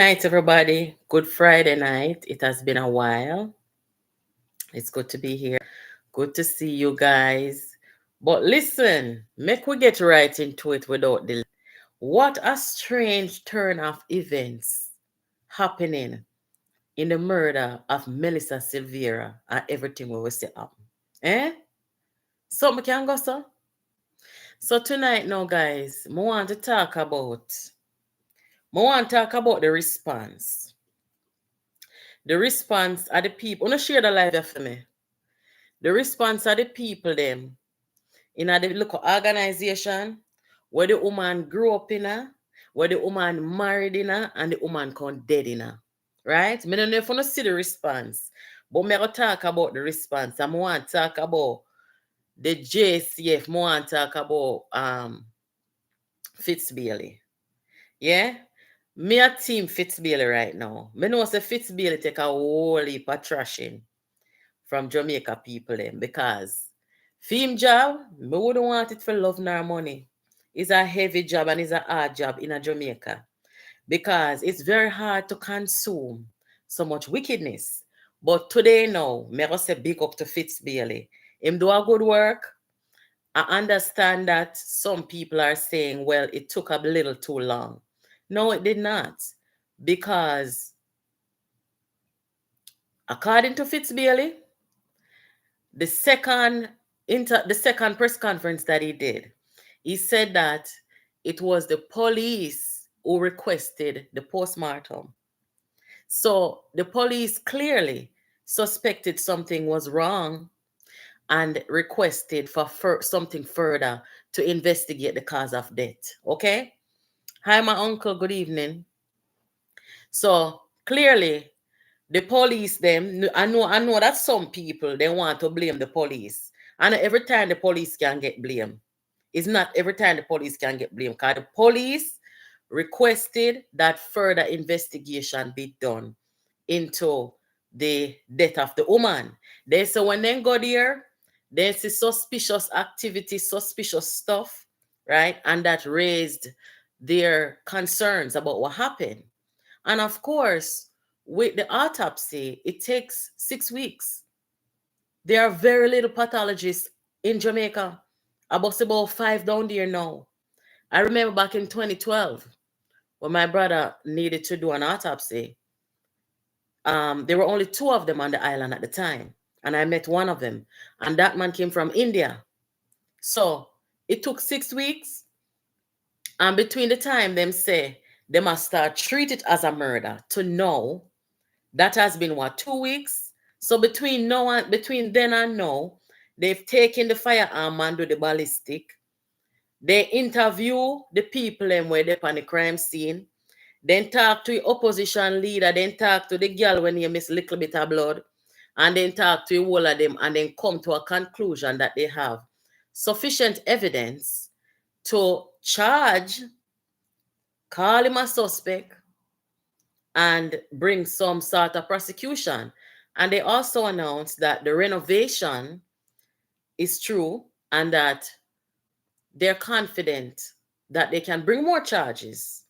Night, everybody. Good Friday night. It has been a while. It's good to be here. Good to see you guys. But listen, make we get right into it without delay. What a strange turn of events happening in the murder of Melissa Silvera and everything we will say up. Eh? Something can go so? So tonight now, guys, I want to talk about the response. The response of the people. Wanna share the live for me? The response of the people them in a the local organization where the woman grew up in a, where the woman married in a, and the woman come dead in a. Right? Me don't know if you see the response. But me go talk about the response. I want to talk about the JCF. I want to talk about Fitzbailey. Yeah? Me a team Fitzbailey right now. Me know say Fitzbailey take a whole heap of trashing from Jamaica people them because film job, me wouldn't want it for love nor money. It's a heavy job and it's a hard job in a Jamaica because it's very hard to consume so much wickedness. But today now, me go say big up to Fitzbailey. Him do a good work. I understand that some people are saying, well, it took a little too long. No, it did not. Because according to Fitzbailey, the second press conference that he did, he said that it was the police who requested the postmortem. So the police clearly suspected something was wrong and requested for something further to investigate the cause of death. Okay? Hi, my uncle. Good evening. So clearly, the police them. I know that some people they want to blame the police, and every time the police can get blamed. It's not every time the police can get blamed because the police requested that further investigation be done into the death of the woman. They say when they go there, they see suspicious activity, suspicious stuff, right? And that raised their concerns about what happened. And of course, with the autopsy, it takes 6 weeks. There are very little pathologists in Jamaica. About five down there now. I remember back in 2012 when my brother needed to do an autopsy. There were only two of them on the island at the time, and I met one of them, and that man came from India. So it took 6 weeks, and between the time them say they must start treat it as a murder to know that has been what 2 weeks. So between then and now, they've taken the firearm and do the ballistic. They interview the people and where they're on the crime scene. Then talk to the opposition leader. Then talk to the girl when you miss a little bit of blood. And then talk to all of them and then come to a conclusion that they have sufficient evidence to charge, call him a suspect, and bring some sort of prosecution. And they also announced that the renovation is true and that they're confident that they can bring more charges.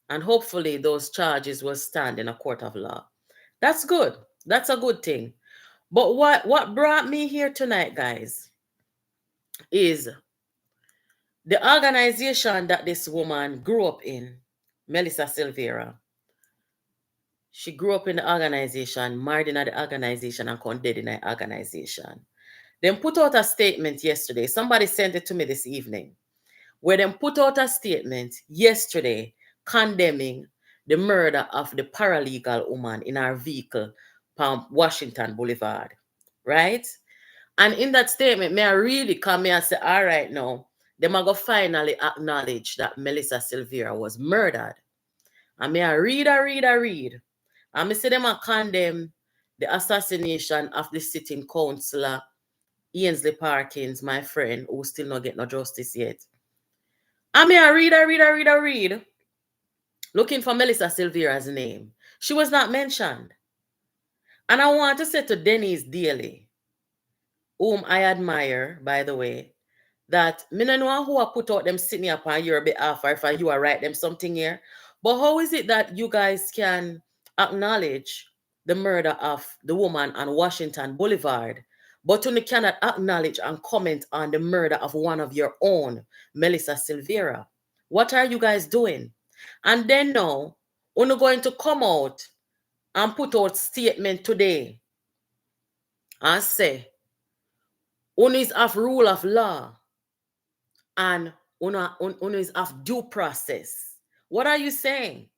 And hopefully those charges will stand in a court of law. That's good. That's a good thing. But what brought me here tonight, guys, is the organization that this woman grew up in, Melissa Silvera. She grew up in the organization, married in the organization, and condemned in the organization. Then put out a statement yesterday. Somebody sent it to me this evening, where they put out a statement yesterday condemning the murder of the paralegal woman in her vehicle from Washington Boulevard, right? And in that statement, may I read it, come here and say, all right, now, they might go finally acknowledge that Melissa Silvera was murdered. And may I read. And me say them a condemn the assassination of the sitting councillor, Ainsley Parkins, my friend, who still not get no justice yet. And me I read. Looking for Melissa Silvera's name. She was not mentioned. And I want to say to Denise Daly, whom I admire, by the way, that me no know who I put out them sitting up on your behalf or if you are write them something here. But how is it that you guys can acknowledge the murder of the woman on Washington Boulevard, but you cannot acknowledge and comment on the murder of one of your own, Melissa Silvera? What are you guys doing? And then now, you're going to come out and put out statement today and say, one is of rule of law and one is of due process. What are you saying?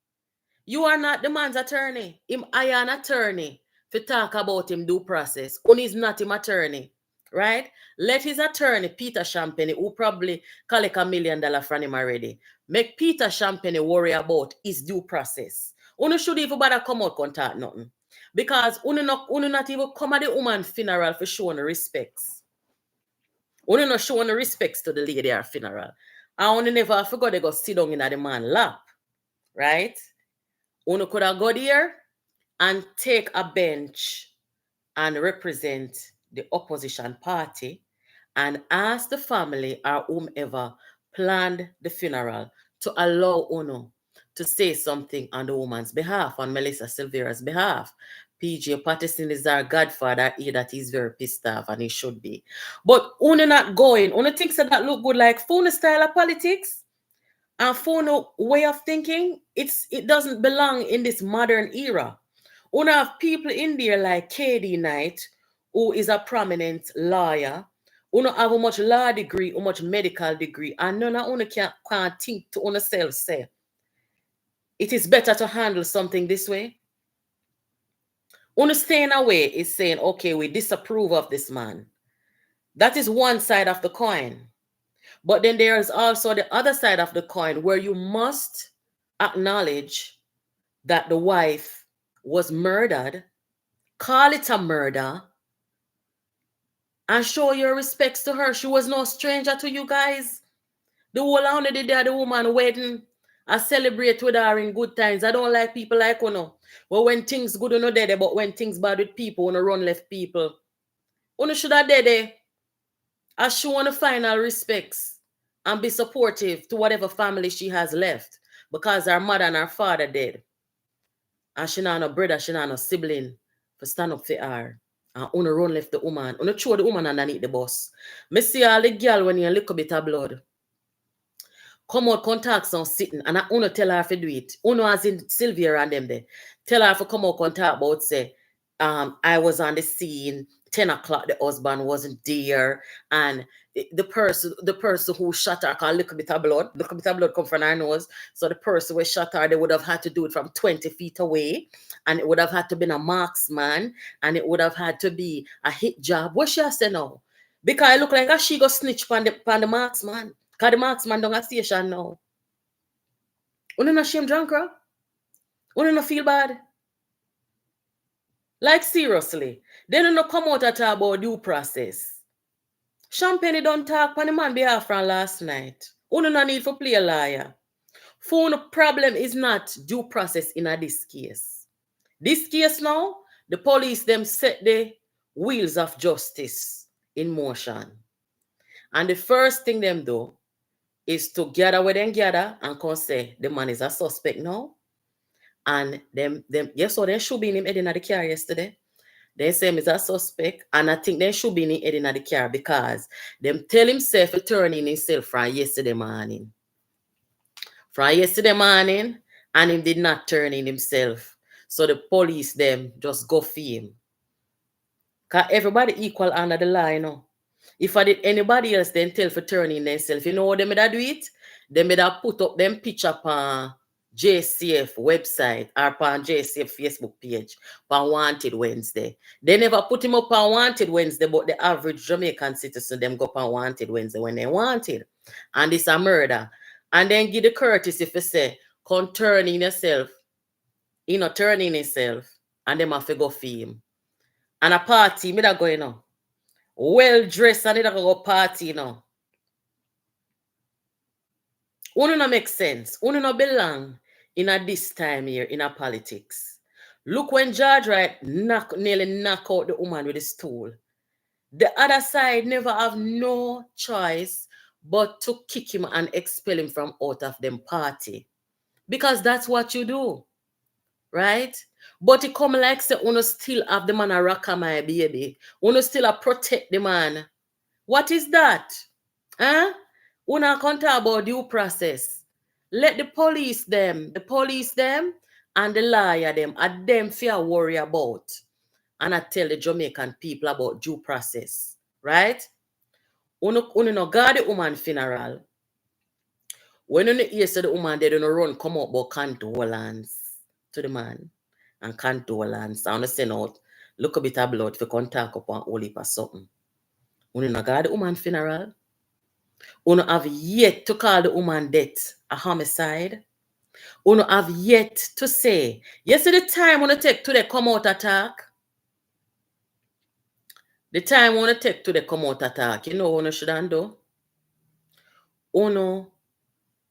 You are not the man's attorney. Him I an attorney to talk about him due process. One is not him attorney. Right? Let his attorney, Peter Champagne, who probably collect $1 million from him already, make Peter Champagne worry about his due process. Uno should even bother come out contact nothing. Because uno not even come at the woman funeral for showing respects. Uno not showing respects to the lady at funeral. And uno never forgot they go sit down in the man lap. Right? Uno could have go there and take a bench and represent the opposition party and ask the family or whomever planned the funeral to allow Uno to say something on the woman's behalf, on Melissa Silvera's behalf. PJ Patterson is our godfather here that he's very pissed off and he should be. But Uno not going. Uno thinks that look good like phone style of politics and phone way of thinking. It doesn't belong in this modern era. Uno have people in there like KD Knight, who is a prominent lawyer. Uno have a much law degree, a much medical degree, and none of uno can't think to uno self say, it is better to handle something this way. Uno staying away is saying, okay, we disapprove of this man. That is one side of the coin. But then there is also the other side of the coin where you must acknowledge that the wife was murdered, call it a murder, and show your respects to her. She was no stranger to you guys. The whole honor did the woman wedding. I celebrate with her in good times. I don't like people like Uno. Well, when things good, Uno dead, but when things bad with people, Uno run left people. Uno should have dead. I show the final respects and be supportive to whatever family she has left because her mother and her father dead. And she not no brother, she not no sibling for stand up for her. And Uno run left the woman. Uno throw the woman underneath the bus. Me see all the girl when you look a bit of blood. Come out, contact some sitting, and I Uno tell her to do it. Uno as in Silvera and them there. Tell her to come out, contact about say, I was on the scene, 10 o'clock, the husband wasn't there, and the person who shot her, cause look a bit of blood come from her nose. So the person who shot her, they would have had to do it from 20 feet away, and it would have had to be a marksman, and it would have had to be a hit job. What she say now? Because it look like she go snitch on the marksman. Because the marksman don't have station now. You not shame drunk, bro? You not feel bad? Like seriously. They don't come out and talk about due process. Champagne don't talk on the man behalf from last night. You no need for play a liar. Phone problem is not due process in this case. This case now, the police them set the wheels of justice in motion. And the first thing them do is to gather where them gather and come say the man is a suspect now. And them yes, so they should be in him heading at the car yesterday. They say him is a suspect, and I think they should be in him heading at the car because them tell himself to turn in himself from yesterday morning. From yesterday morning, and him did not turn in himself. So the police them just go for him. Because everybody equal under the law, you know. If I did anybody else, then tell for turning themselves. You know what they made do it? They made put up them picture on JCF website or on JCF Facebook page on Wanted Wednesday. They never put him up on Wanted Wednesday, but the average Jamaican citizen them go up on Wanted Wednesday when they wanted. And it's a murder. And then give the courtesy if you say, come turn in yourself. You know, turn in yourself. And them have to go for him. And a party, me that going on. Well dressed and it go party now. Uno no make sense. Uno no belong in a this time here in a politics. Look when George Wright nearly knock out the woman with the stool. The other side never have no choice but to kick him and expel him from out of them party. Because that's what you do, right? But it come like say, uno still have the man a rock my baby. Uno still a protect the man. What is that? Huh? Una can't talk about due process. Let the police them, and the lawyer them, and them fear worry about. And I tell the Jamaican people about due process, right? Uno no guard the woman funeral. When you hear say the woman they don't run come up about condolence to the man and condolence. I want to send out look a bit of blood for contact upon holy or something. Uno no guard the woman funeral. Uno have yet to call the woman death a homicide. Uno have yet to say, yes, the time uno take to the come out attack. The time uno take to the come out attack, you know uno should have do? Uno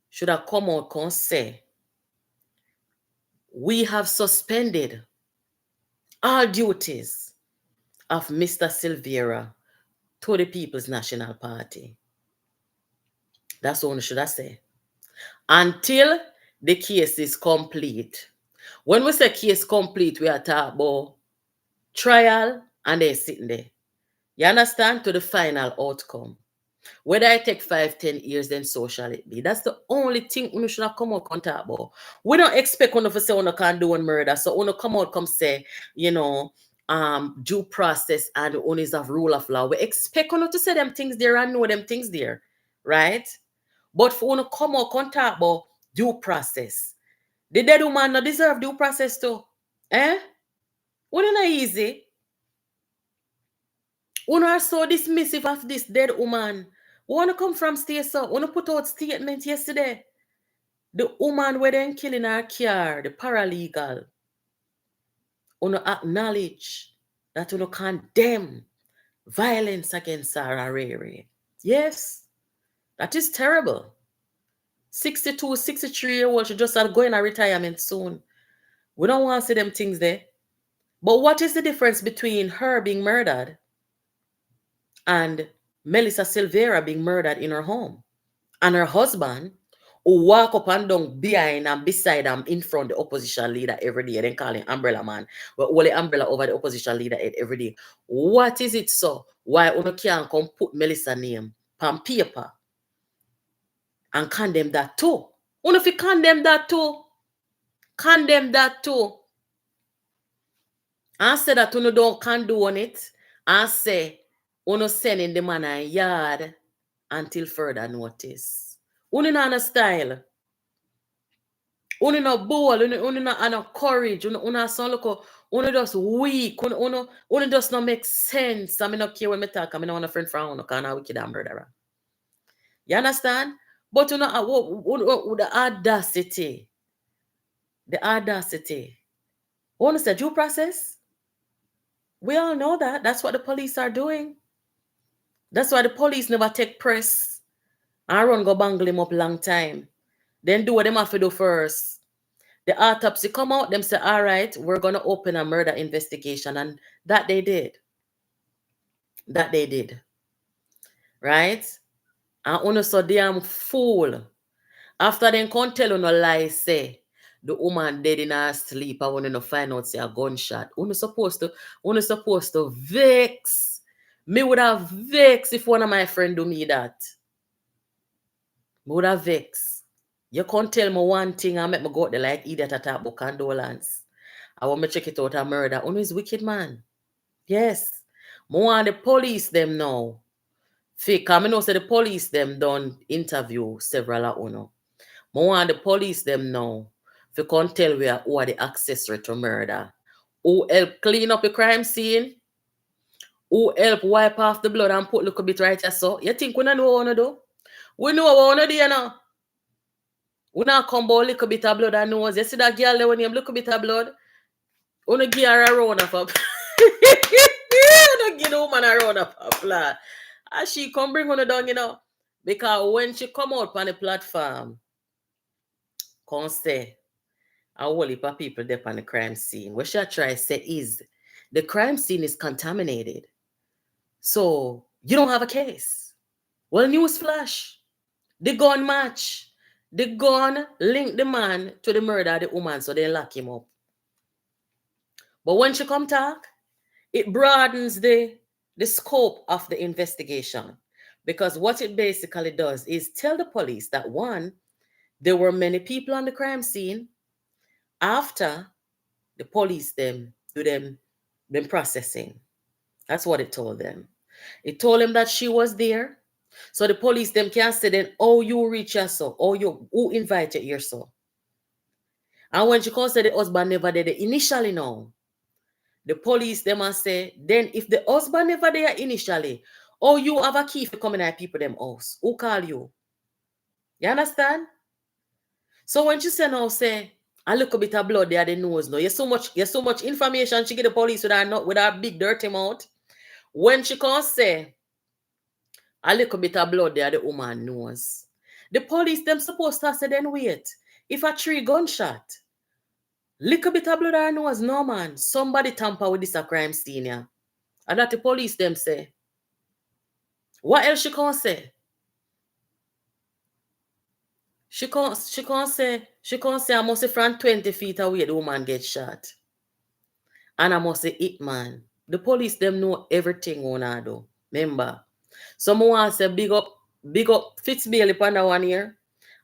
should have come out and say, we have suspended all duties of Mr. Silvera to the People's National Party. That's what uno should have said. Until the case is complete. When we say case complete, we are talking about trial and they're sitting there. You understand? To the final outcome. Whether I take 5, 10 years, then so shall it be. That's the only thing we should have come out and talk about. We don't expect one of us say one can do one murder. So we come out come say, due process and one is of rule of law. We expect one to say them things there and know them things there. Right? But for one to come out and talk about due process. The dead woman not deserve due process too. Eh? Wouldn't it easy? Uno are so dismissive of this dead woman. Wanna come from stay so? Wanna put out statement yesterday? The woman where they killing her car, the paralegal. Uno acknowledge that uno condemn violence against Sarah Rere. Yes, that is terrible. 62, 63-year-old, she just going to retirement soon. We don't want to see them things there. But what is the difference between her being murdered and Melissa Silvera being murdered in her home? And her husband, who walk up and down behind and beside him in front of the opposition leader every day, then call him umbrella man, but hold the umbrella over the opposition leader every day. What is it so? Why you can't come put Melissa name on paper and condemn that too? If you condemn that too, and say that you don't condone it, and say you sending the man a yard until further notice. You not style. Uno no bold, uno no courage, uno sound look, uno just weak, uno just not make sense. I mean, not care when me talk, I mean, I want a friend from uno, because I'm wicked and murderer. You understand? But the audacity, Uno say due process? We all know that. That's what the police are doing. That's why the police never take press and run go bangle him up long time. Then do what them have to do first. The autopsy come out, them say, all right, we're going to open a murder investigation. And that they did. Right? And uno so damn fool. After them can't tell no lie, say, the woman dead in her sleep, I want to find out say a gunshot. Uno supposed to vex. Me would have vex if one of my friend do me that. Me would have vex. You can't tell me one thing and make me go out there like idiot at about condolence. I want me check it out a murder. Uno is wicked man. Yes. I want the police them now. Fake. I know say the police them done interview several of uno. I want the police them now. If you can't tell who are the accessory to murder. Who help clean up the crime scene? Who help wipe off the blood and put a little bit right here so? You think we don't know what we want to do? We know what we want to do, you know. We not come about a little bit of blood and nose. You see that girl there when you have a little bit of blood? We don't give her a round of applause. We don't give the woman a round of applause. And she come bring her down, you know. Because when she come out on the platform, come say, a whole heap of people there on the crime scene. What she try to say is, the crime scene is contaminated. So, you don't have a case. Well, news flash. The gun match. The gun linked the man to the murder of the woman, so they lock him up. But when she come talk, it broadens the scope of the investigation. Because what it basically does is tell the police that one, there were many people on the crime scene after the police them do them processing. That's what it told them. It told them that she was there. So the police them can say then, oh, you reach your so, oh, you who invited your so. And when she can say the husband never did it initially now, the police them and say, then if the husband never there initially, oh, you have a key for coming at people them house. Who call you? You understand? So when she say now say, a little bit of blood there at the nose now. You so much information she get the police with her big dirty mouth. When she can say a little bit of blood there, the woman knows. The police them supposed to say then wait. If a 3 gunshot, little bit of blood there knows, no man. Somebody tamper with this a crime scene, yeah. And that the police them say. What else she can't say? She can't say I must say from 20 feet away the woman get shot. And I must say it man. The police them know everything on her do. Remember. Someone say big up Fitzbailey upon that one here.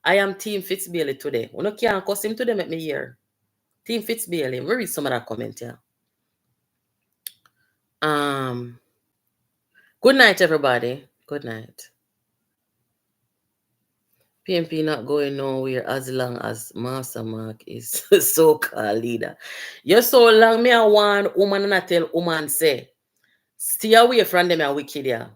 I am Team Fitzbailey today. You can't cuss him today, make me hear. Team Fitzbailey. We read some of that comment here. Good night, everybody. Good night. PNP not going nowhere as long as Master Mark is so-called leader. You're so long, me I want woman and I tell woman say, stay away from them are wicked here.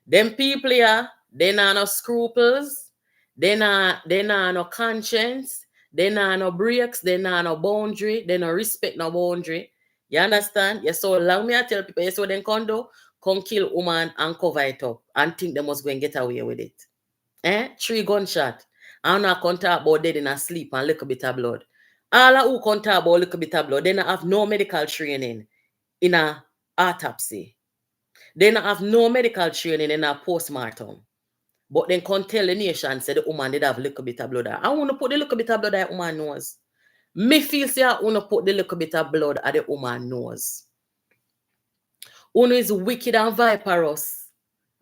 Them people here, they not no scruples, they not no conscience, they not no breaks, they not no boundary, they no respect no boundary. You understand? You so long me I tell people, you so then come kill woman and cover it up and think they must go and get away with it. 3 gunshot. I'm not going to talk about dead in a sleep and a little bit of blood. All who can talk about a little bit of blood, they don't have no medical training in a autopsy. They don't have no medical training in a postmortem. But then can tell the nation, say the woman did have a little bit of blood. I want to put the little bit of blood that woman knows. Me feel say I want to put the little bit of blood at the woman knows. Uno is wicked and viperous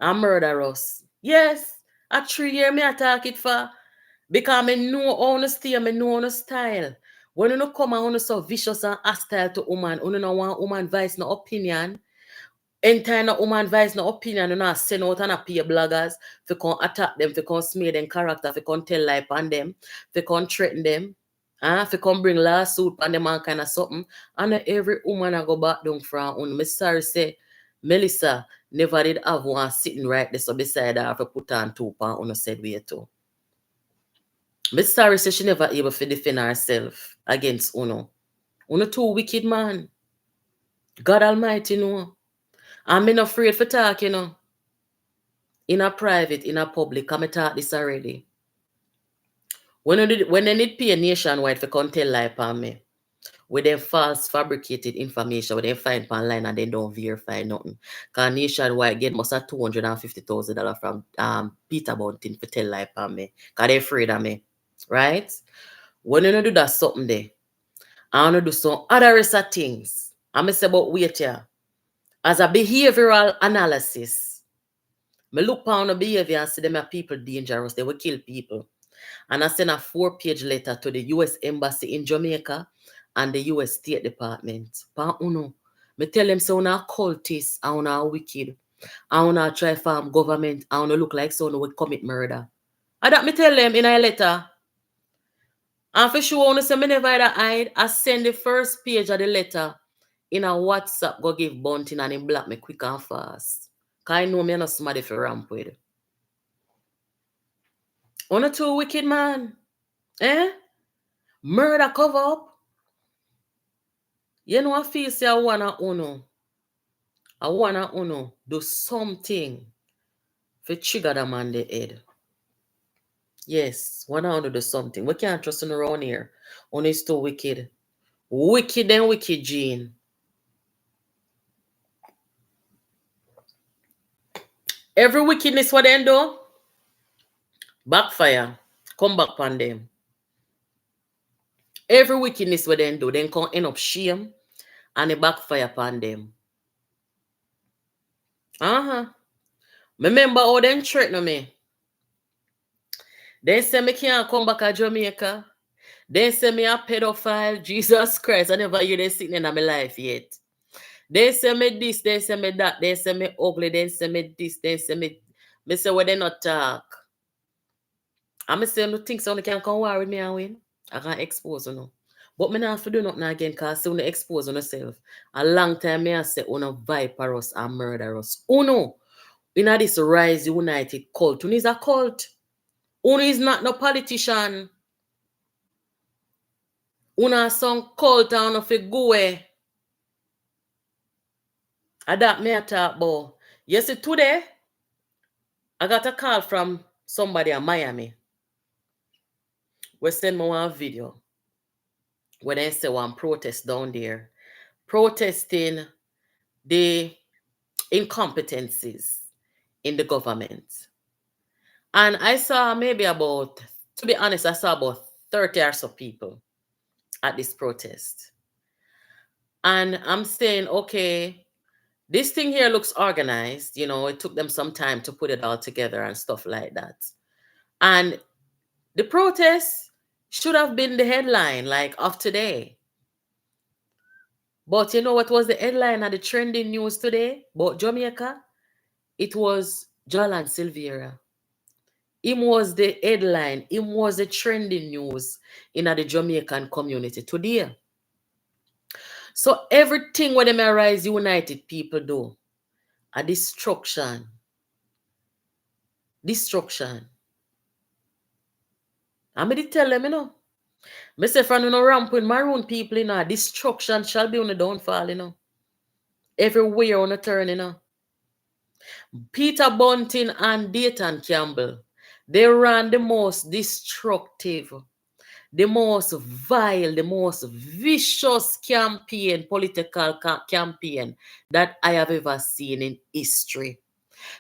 and murderous. Yes, a 3 year me attack it for. Because I know how to stay, I know how to style. When you come and so vicious and hostile to woman, you don't want woman voice no opinion. Entire no woman voice no opinion, you know, send out and appear bloggers, if you can attack them, if you can smear them character, if you can tell lie on them, if you can threaten them, if you can bring lawsuit on them and kind of something. And every woman I go back down from, I'm sorry say, Melissa never did have one sitting right there, so beside her, if you put on 2 pounds, you said we too. Miss Sarah says she never able to defend herself against Uno. Uno too wicked man. God Almighty know. I'm not afraid for talk, you know. In a private, in a public, I'm talk this already. When they need pay nationwide for come tell lie upon me, with them false fabricated information, with them find online and they don't verify nothing. Because nationwide get must have $250,000 from Peter Bunting for tell lie upon me. Because they're afraid of me. Right? When you do that something there, I want to do some other rest of things. I'm say about wait here. As a behavioral analysis, I look on the behavior and see them are people dangerous. They will kill people. And I send a 4-page letter to the U.S. Embassy in Jamaica and the U.S. State Department. But I tell them so now cultists, I want to wicked. I want to try farm government. I want to look like someone who commit murder. And that me tell them in a letter. And for sure, I want to say, I never hide. I send the first page of the letter in a WhatsApp, go give Bunting and him block me quick and fast. Because I know me not somebody for ramp with. One or two wicked man. Murder cover up. You know, I feel say I wanna do something for trigger the man the head. Yes, wanna do something. We can't trust him around here. Uno is too wicked. Wicked and wicked gene. Every wickedness what they do, backfire. come back on them. Every wickedness we then do, then come end up shame and it backfire upon them. Remember how them threaten me. They say me can't come back to Jamaica. They say me a pedophile. Jesus Christ, I never hear them sitting in my life yet. They say me this, they say me that, they say me ugly, they say me this, they say me. Me say what they not talk. I say no think so can come war with me and win. I can expose you. But me not have to do nothing again because soon expose on yourself. A long time me I say uno viper us and murder us. Uno in this Rise United cult. Uno is a cult. Uno is not no politician. Uno some cult and uno fi go away. That me I talk about. You see today, I got a call from somebody in Miami. We send me one video where they say one protest down there. Protesting the incompetencies in the government. And I saw maybe about, to be honest, I saw about 30 or so people at this protest. And I'm saying, okay, this thing here looks organized. You know, it took them some time to put it all together and stuff like that. And the protest should have been the headline, like, of today. But you know what was the headline of the trending news today about Jamaica? It was Jolyan Silvera. Him was the headline. Him was the trending news in the Jamaican community today. So everything what them Rise United people do, a destruction. Destruction. I made it tell them, you know. I say from no ramp with maroon people, you know, destruction shall be on the downfall, you know. Everywhere on the turn, you know. Peter Bunting and Dayton Campbell, they ran the most destructive, the most vile, the most vicious campaign, political campaign that I have ever seen in history.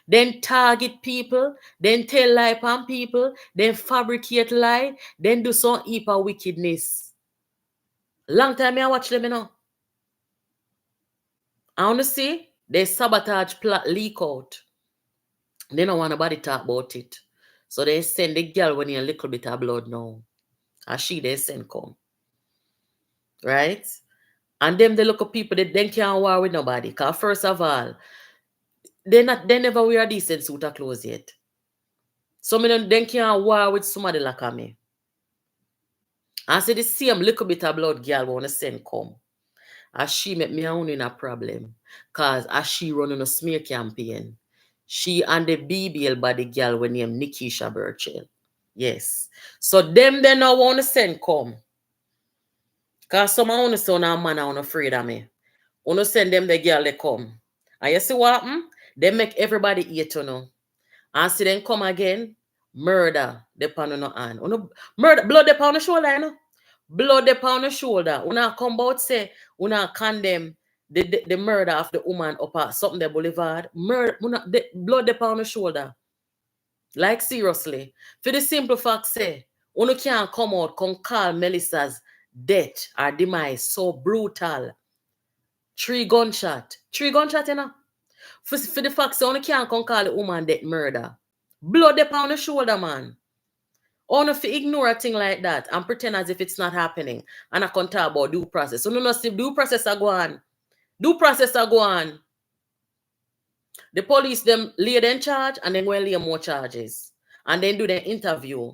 Then target people, then tell lie upon people, then fabricate lie, then do some heap of wickedness. Long time I watch them, you know. I want to see they sabotage plot leak out. They don't want nobody talk about it. So they send the girl when you a little bit of blood now. And she they send come. Right? And them they look at people that they can't war with nobody. Because first of all, they never wear a decent suit of clothes yet. Some of them they can't war with somebody like me. And say the same little bit of blood girl wanna send come. As she make me own in a problem. Cause as she running a smear campaign. She and the BBL body girl when named Nikisha Burchell. Yes. So them they now want to send come. Cause some of the son and man are afraid of me. Wanna send them the girl they come. And you see what happen? They make everybody eat, you know. And see them come again. Murder the pan no hand. Murder blood the pound the shoulder, you know. Blood the pound the shoulder. Una come out say una condemn the murder of the woman up at something the boulevard. Murder the blood the pound the shoulder. Like seriously. For the simple fact say, una can't come out, come call Melissa's death or demise so brutal. 3 gunshot. 3 gunshot, you know. For the fact say, una can't come call the woman death murder. Blood up on the shoulder, man. Or if you ignore a thing like that and pretend as if it's not happening and I can talk about due process. So no see due process are go on. Due process are go on. The police them lay them charge and then go and lay more charges. And then do their interview.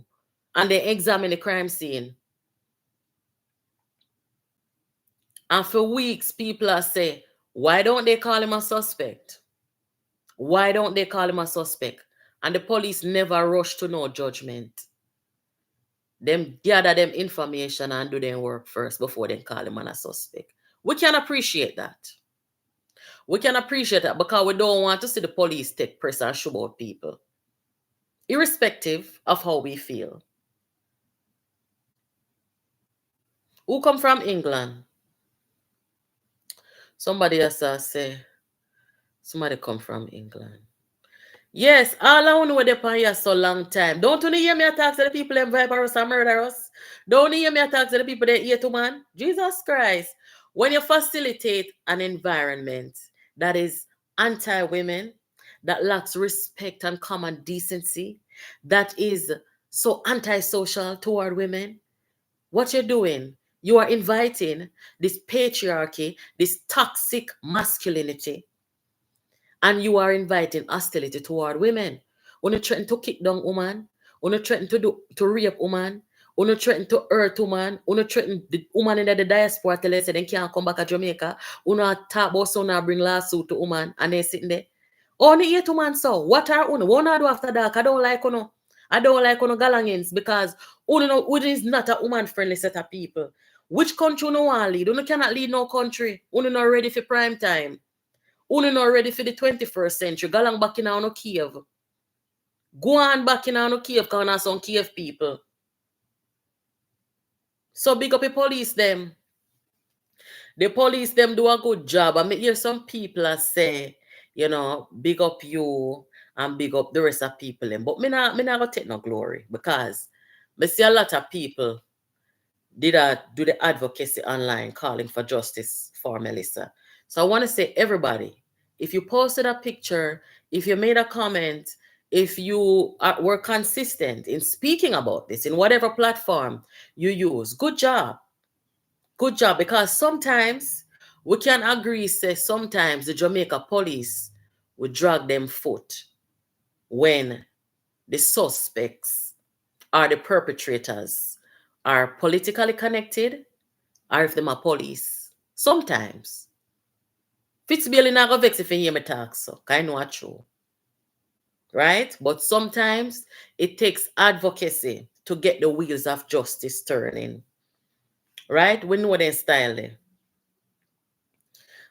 And they examine the crime scene. And for weeks, people are saying, why don't they call him a suspect? Why don't they call him a suspect? And the police never rush to no judgment. Them gather them information and do their work first before they call him a suspect. We can appreciate that. We can appreciate that because we don't want to see the police take press and show about people. Irrespective of how we feel. Who come from England? Somebody else say, somebody come from England. Yes, all I want to know they upon here so long time. Don't you hear me attack to the people them vibe us and murder us? Don't you hear me attack to the people that hate to man? Jesus Christ. When you facilitate an environment that is anti-women, that lacks respect and common decency, that is so antisocial toward women, what you're doing, you are inviting this patriarchy, this toxic masculinity, and you are inviting hostility toward women. When you threaten to kick down woman, when you threaten to rape woman, when you threaten to hurt woman, when you threaten the woman in the diaspora tell us they can't come back to Jamaica, when you talk about son bring lawsuit to woman and they sitting there. Only 8 woman so what are uno? What do after dark? I don't like uno. I don't like uno galangins because uno is not a woman friendly set of people. Which country uno want lead? Uno cannot lead no country. Uno not ready for prime time. Uno not ready for the 21st century. Galang back in our Kiev. Go on back in our Kiev because we some Kiev people. So big up the police them. The police them do a good job. I hear some people say, big up you and big up the rest of people them. But me not gonna take no glory because I see a lot of people did do the advocacy online calling for justice for Melissa. So I want to say, everybody, if you posted a picture, if you made a comment, if you were consistent in speaking about this in whatever platform you use, good job. Good job. Because sometimes we can agree, say sometimes the Jamaica police would drag them foot when the suspects or the perpetrators are politically connected or if them are police. Sometimes. Fitzbill not go vex if you hear me talk so. I know it's true. Right? But sometimes it takes advocacy to get the wheels of justice turning. Right? We know their style there.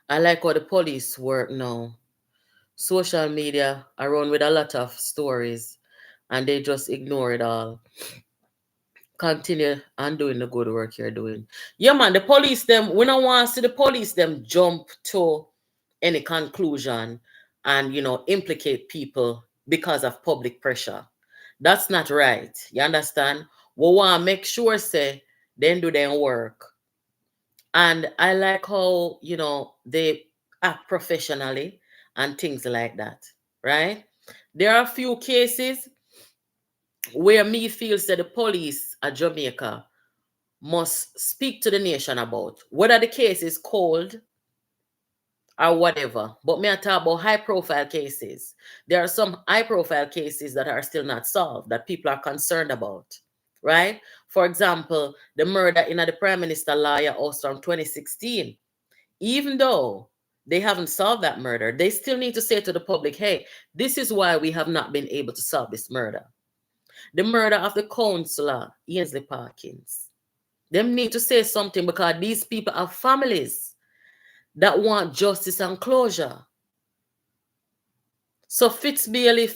I like how the police work now. Social media around with a lot of stories and they just ignore it all. Continue and doing the good work you're doing. Yeah, man, the police them, we don't want to see the police them jump to any conclusion and implicate people because of public pressure. That's not right. You understand? We want to make sure say they do their work. And I like how, they act professionally and things like that. Right? There are a few cases where me feels that the police at Jamaica must speak to the nation about, whether the case is cold or whatever. But me I talk about high profile cases. There are some high profile cases that are still not solved that people are concerned about. Right? For example, the murder in the Prime Minister lawyer house from 2016. Even though they haven't solved that murder, they still need to say to the public, hey, this is why we have not been able to solve this murder. The murder of the councillor, Ainsley Parkins. Them need to say something because these people have families that want justice and closure. So Fitzbailey,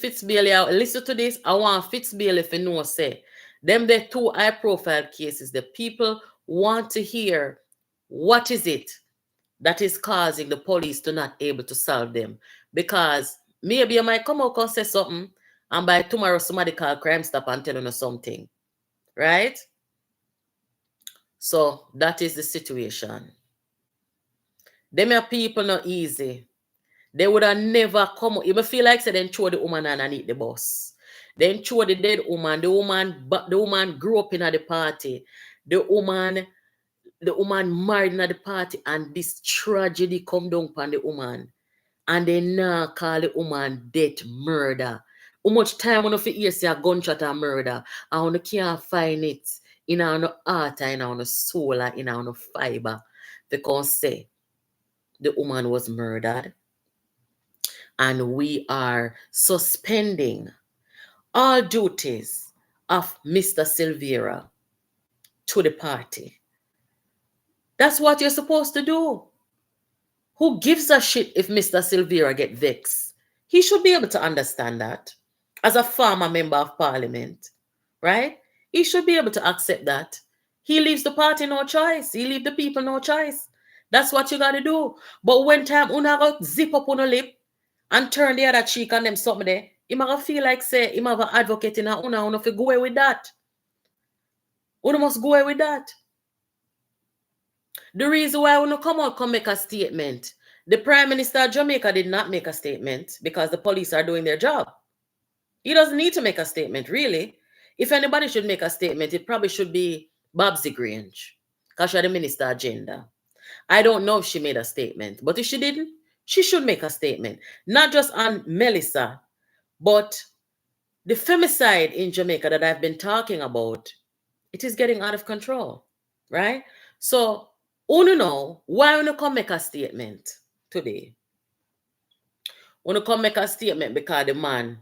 listen to this. I want Fitzbailey to know, say, them the two high profile cases, the people want to hear what is it that is causing the police to not able to solve them. Because maybe you might come out and say something and by tomorrow somebody call Crime Stop and tell you something. Right? So that is the situation. Them are people not easy. They would have never come. You feel like say then throw the woman underneath the bus. Then throw the dead woman. The woman grew up in at the party. The woman married at the party, and this tragedy come down upon the woman. And they now call the woman death murder. How much time when you hear say a gunshot and murder, and you can't find it in our heart, in our soul, in our fiber, because say the woman was murdered. And we are suspending all duties of Mr. Silvera to the party. That's what you're supposed to do. Who gives a shit if Mr. Silvera get vexed? He should be able to understand that as a former member of parliament, right? He should be able to accept that. He leaves the party no choice. He leaves the people no choice. That's what you got to do. But when time una go zip up on a lip and turn the other cheek and them something there, Him a feel like say him have an advocate in a una fi go away with that. Una must go away with that. The reason why una come make a statement. The Prime Minister of Jamaica did not make a statement because the police are doing their job. He doesn't need to make a statement, really. If anybody should make a statement, it probably should be Babsy Grange, because she's the minister agenda. I don't know if she made a statement, but if she didn't, she should make a statement. Not just on Melissa, but the femicide in Jamaica that I've been talking about, it is getting out of control, right? So, uno know why uno come make a statement today. Uno come make a statement because the man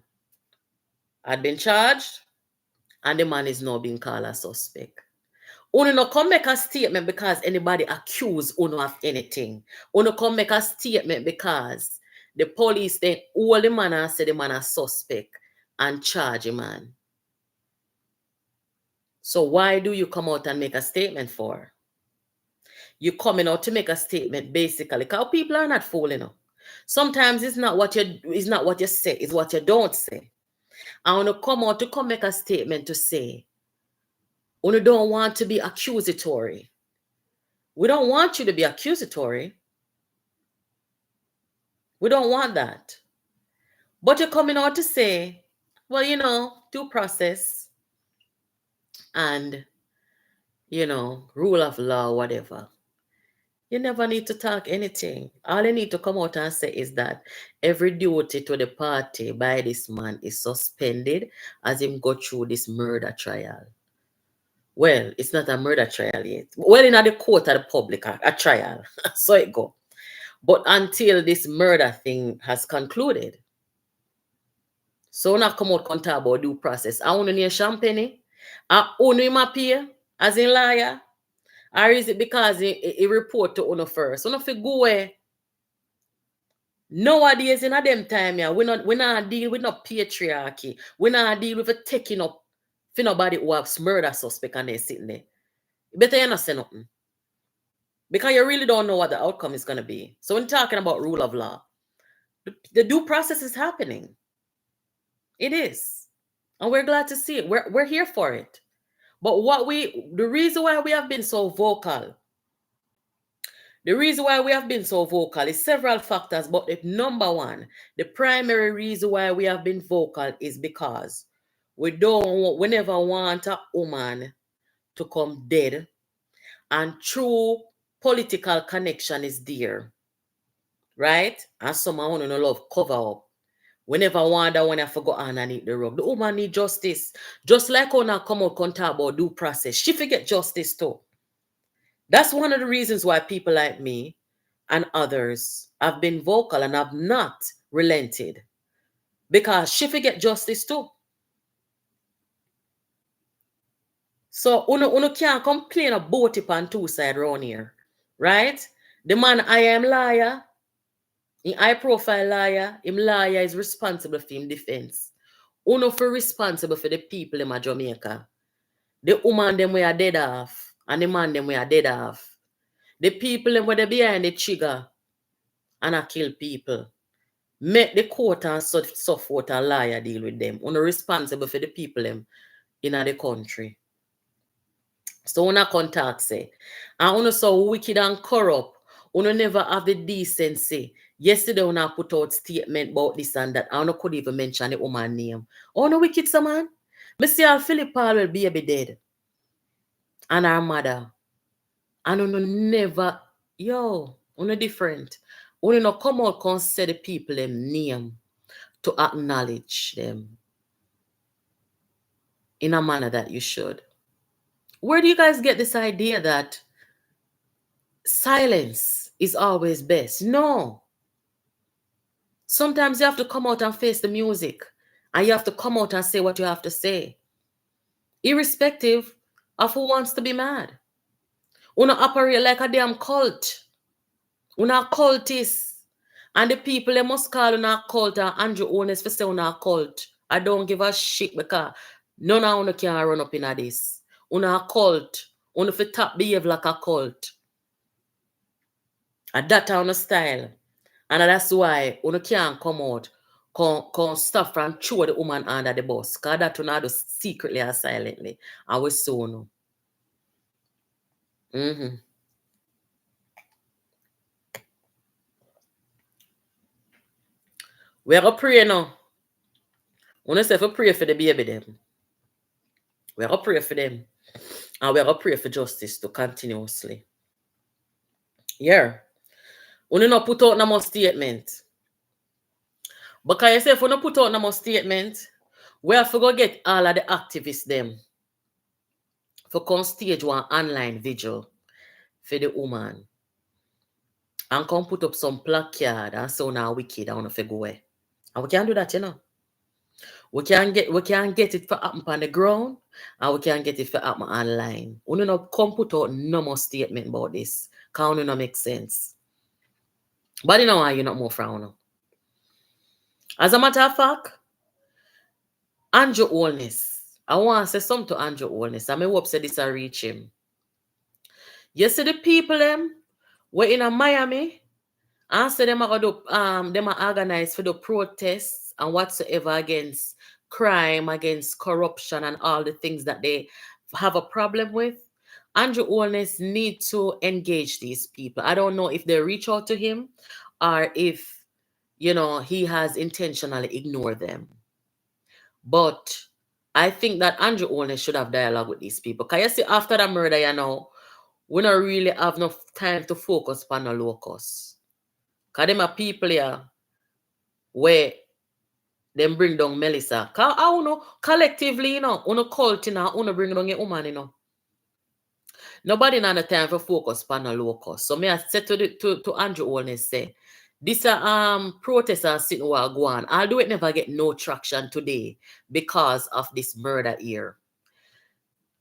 had been charged and the man is now being called a suspect. Uno no come make a statement because anybody accuse uno of anything. Uno come make a statement because the police then all the man and say the man a suspect and charge a man. So why do you come out and make a statement for? You're coming out to make a statement basically because people are not fooling up. Sometimes it's not what you say, it's what you don't say. I want to come out to come make a statement to say, we don't want to be accusatory. We don't want you to be accusatory. We don't want that. But you're coming out to say, well, due process and, rule of law, whatever. You never need to talk anything. All you need to come out and say is that every duty to the party by this man is suspended as him go through this murder trial. Well, it's not a murder trial yet. Well, in the court of the public, a trial. So it go. But until this murder thing has concluded. So now come out and talk about due process. I want to hear Champagne. I own him appear as in liar. Or is it because he report to Uno first? Uno fi go away. Nowadays, in them time, yeah, we not deal with no patriarchy. We not deal with a taking up for nobody who has murder suspect and they sitting there. Better you not say nothing. Because you really don't know what the outcome is going to be. So when talking about rule of law, the due process is happening. It is. And we're glad to see it. We're here for it. But the reason why we have been so vocal, is several factors, but the number one, the primary reason why we have been vocal is because we never want a woman to come dead, and true political connection is there, right? And someone want to love cover up. We never wonder when I forgot underneath the rug. The woman need justice. Just like when I come out and talk about due process, she forget justice too. That's one of the reasons why people like me and others have been vocal and have not relented. Because she forget justice too. So uno can't complain about it on two sides around here. Right? The man I am liar, in high profile liar, him liar is responsible for him defense. Uno for responsible for the people in Jamaica. The woman them we are dead off, and the man them we are dead off. The people them where they behind the trigger and I kill people. Make the court and so forth and liar deal with them. Uno responsible for the people them in the country. So uno contact say, and uno so wicked and corrupt, uno never have the decency. Yesterday uno put out statement about this and that, and uno could even mention the woman name. Uno wicked some man. Me see how Philip Paul will be dead. And her mother. And uno never, uno different. Uno no come out and say the people them name to acknowledge them in a manner that you should. Where do you guys get this idea that silence is always best? No. Sometimes you have to come out and face the music. And you have to come out and say what you have to say. Irrespective of who wants to be mad. Uno operate like a damn cult. Uno cultist. And the people they must call uno cult and Andrew Owners for say uno cult. I don't give a shit because none of uno can run up in this. Uno a cult. Uno for top behave like a cult. And that uno style. And that's why uno can't come out Con stuff and throw the woman under the bus. Cause that one I do secretly and silently. I was so no. Mm-hmm. We are gonna pray now. When say for pray for the baby them. We are gonna pray for them. And we are gonna pray for justice to continuously. Yeah. We not put out no more statement. Because you say if we not put out no more statement, we have to go get all of the activists them for come stage one online vigil for the woman. And come put up some placard and so now wicked I want to go away. And we can't do that, you know. We can get it for happen on the ground and we can get it for happen online. We do not come put out no more statement about this. Because it not make sense. But you know why you're not more frown. As a matter of fact, Andrew Holness. I want to say something to Andrew Holness. I hope say this will reach him. You see the people them were in a Miami and say them are organized for the protests and whatsoever against crime, against corruption and all the things that they have a problem with. Andrew Holness need to engage these people. I don't know if they reach out to him or if, he has intentionally ignored them. But I think that Andrew Holness should have dialogue with these people. Because you see, after the murder, we don't really have enough time to focus on the locus. Because them are people here where them bring down Melissa. Because I collectively, cult, bring down a woman, Nobody not the time for focus on the locus. So me I said to Andrew Holness, say, this protest are sitting where go on. Although it never get no traction today because of this murder here.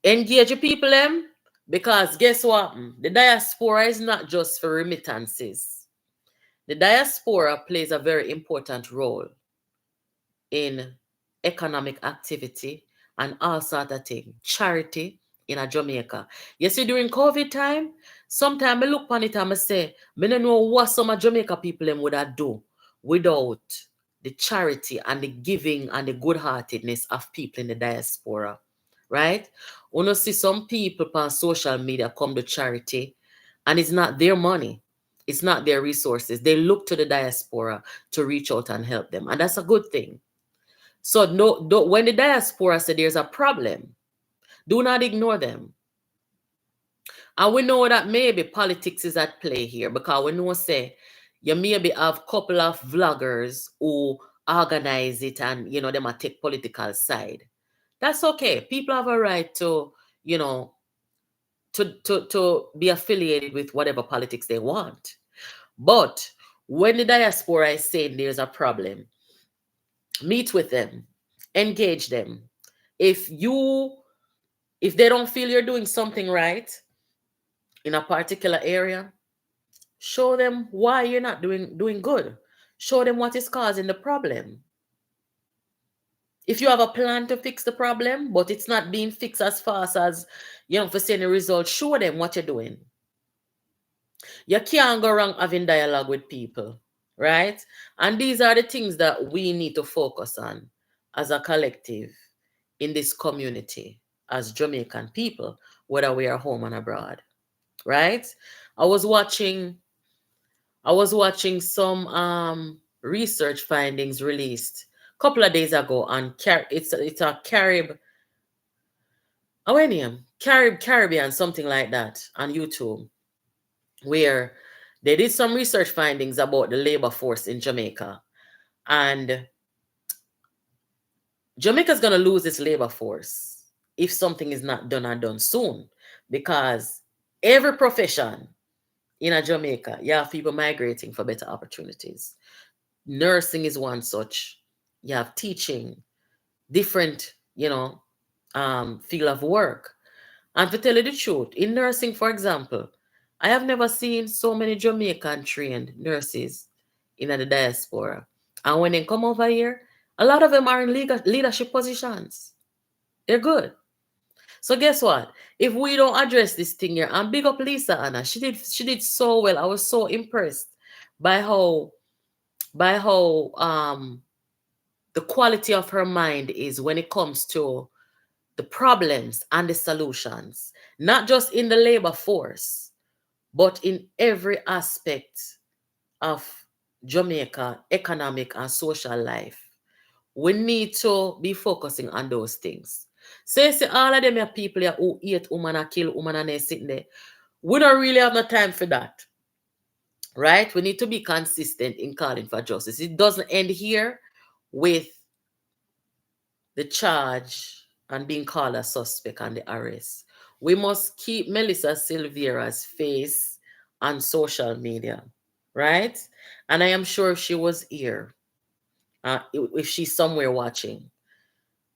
Engage the people them because guess what? The diaspora is not just for remittances. The diaspora plays a very important role in economic activity and all sort of things. Charity in a Jamaica. You see, during COVID time, sometimes I look on it and I say, I don't know what some of Jamaica people them would have do without the charity and the giving and the good-heartedness of people in the diaspora. Right? You see some people on social media come to charity and it's not their money. It's not their resources. They look to the diaspora to reach out and help them. And that's a good thing. So when the diaspora say there's a problem, do not ignore them. And we know that maybe politics is at play here because we know say you maybe have a couple of vloggers who organize it and they might take political side. That's okay. People have a right to, to be affiliated with whatever politics they want. But when the diaspora is saying there's a problem, meet with them, engage them. If they don't feel you're doing something right in a particular area, show them why you're not doing good. Show them what is causing the problem. If you have a plan to fix the problem, but it's not being fixed as fast as for seeing the results, show them what you're doing. You can't go wrong having dialogue with people, right? And these are the things that we need to focus on as a collective in this community as Jamaican people, whether we are home and abroad, right? I was watching some research findings released a couple of days ago on it's a Caribbean, something like that, on YouTube, where they did some research findings about the labor force in Jamaica. And Jamaica's going to lose its labor force if something is not done soon, because every profession in Jamaica, you have people migrating for better opportunities. Nursing is one such. You have teaching, different, field of work. And to tell you the truth, in nursing, for example, I have never seen so many Jamaican trained nurses in the diaspora. And when they come over here, a lot of them are in leadership positions. They're good. So guess what? If we don't address this thing here, and big up Lisa Anna, she did so well. I was so impressed by how the quality of her mind is when it comes to the problems and the solutions, not just in the labor force, but in every aspect of Jamaica economic and social life. We need to be focusing on those things. So you see, all of them are people here who eat woman and kill woman and they sitting there. We don't really have no time for that. Right? We need to be consistent in calling for justice. It doesn't end here with the charge and being called a suspect and the arrest. We must keep Melissa Silvera's face on social media, right? And I am sure if she was here, if she's somewhere watching,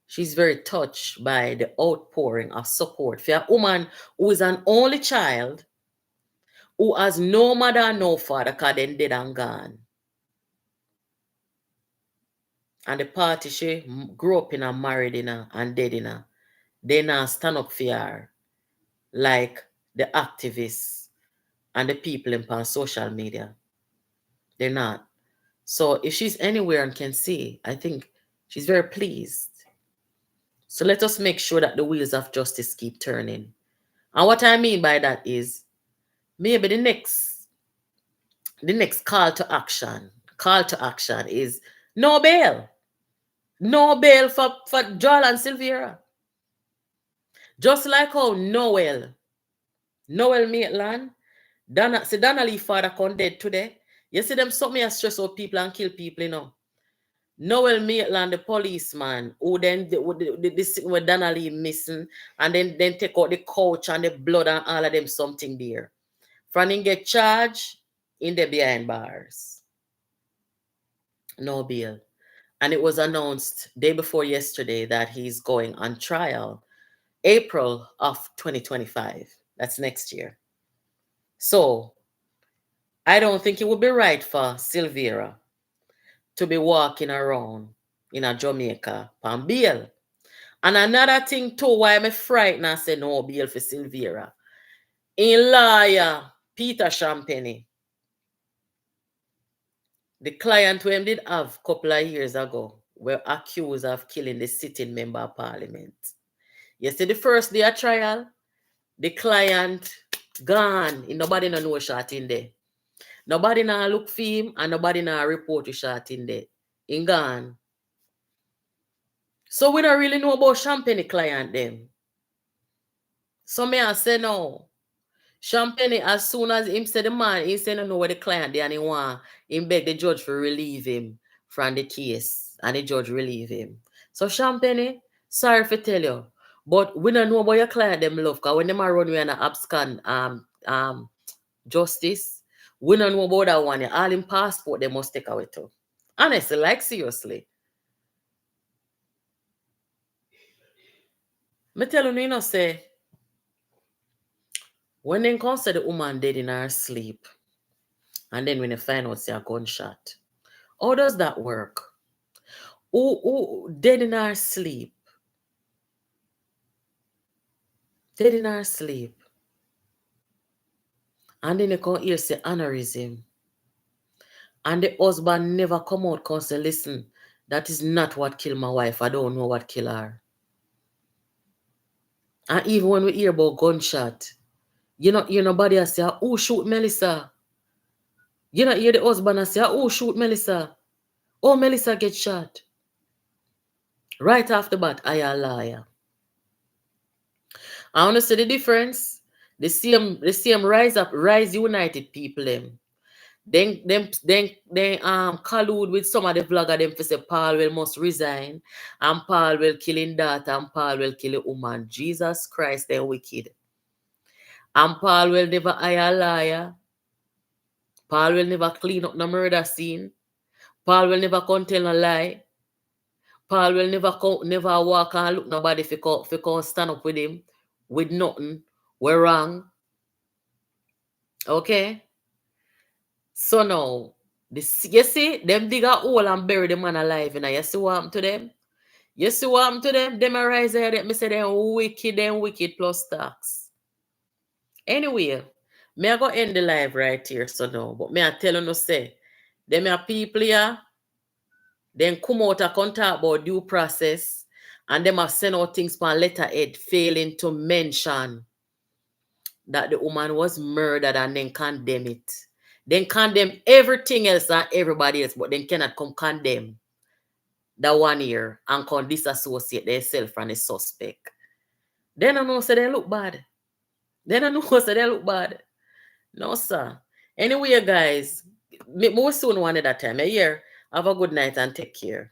she's very touched by the outpouring of support for a woman who is an only child, who has no mother and no father because they're dead and gone. And the party she grew up in and married in her and dead in her, they now stand up for her like the activists and the people in social media. They're not. So if she's anywhere and can see, I think she's very pleased. So let us make sure that the wheels of justice keep turning. And what I mean by that is maybe the next call to action is no bail. No bail for Jolyan Silvera. Just like how Noel Maitland, Donnelly father come dead today. You see them something as stress out people and kill people, you know. Noel Maitland, the policeman, who then this with Donnelly missing, and then take out the couch and the blood and all of them something there. From him get charged in the behind bars. No bail. And it was announced day before yesterday that he's going on trial April of 2025. That's next year. So I don't think it would be right for Silvera to be walking around in a Jamaica on bail. And another thing too, why I'm frightened and say no bail for Silvera. In lawyer Peter Champagne, the client who did have a couple of years ago, were accused of killing the sitting member of parliament. You see, the first day of trial, the client gone. Nobody no know shot in there. Nobody now look for him and nobody now report the shot in there. In gone. So we don't really know about Champagne client them. So me I say no. Champagne, as soon as him say the man, he say no know where the client there and he want, him beg the judge for relieve him from the case. And the judge relieve him. So Champagne, sorry for tell you. But we don't know about your client them love, because when them are run away and abscond justice, we don't know about that one. All in passport they must take away too. Honestly, like seriously. Me tell you, say, when they consider the woman dead in her sleep, and then when they find out it's a gunshot, how does that work? Who dead in her sleep? Dead in her sleep. And then they come here say aneurysm. And the husband never come out and say, listen, that is not what killed my wife. I don't know what killed her. And even when we hear about gunshot, you know, nobody say, who shoot Melissa? You know, hear the husband say, who shoot Melissa? Oh, Melissa get shot. Right after that, I a liar. I want to see the difference. The same rise united people them. Then collude with some of the vlogger them for say Paul will must resign and Paul will kill him daughter and Paul will kill a woman. Jesus Christ, they're wicked. And Paul will never hire a liar. Paul will never clean up no murder scene. Paul will never come tell a lie. Paul will never walk and look nobody if you stand up with him with nothing. We're wrong. Okay? So now, you see, them dig a hole and bury the man alive. You see what happened to them? You see what happened to them? Them arise here, me say them wicked plus tax. Anyway, me I go end the live right here, so now. But me I tell you no say, them are people here, Then come out a come talk about due process, and them have sent out things on letterhead, failing to mention that the woman was murdered and then condemn it. Then condemn everything else and everybody else, but then cannot come condemn that 1 year and can disassociate themselves from the suspect. Then I know say they look bad. Then I know say they look bad. No, sir. Anyway, guys, more soon one at that time. A year. Have a good night and take care.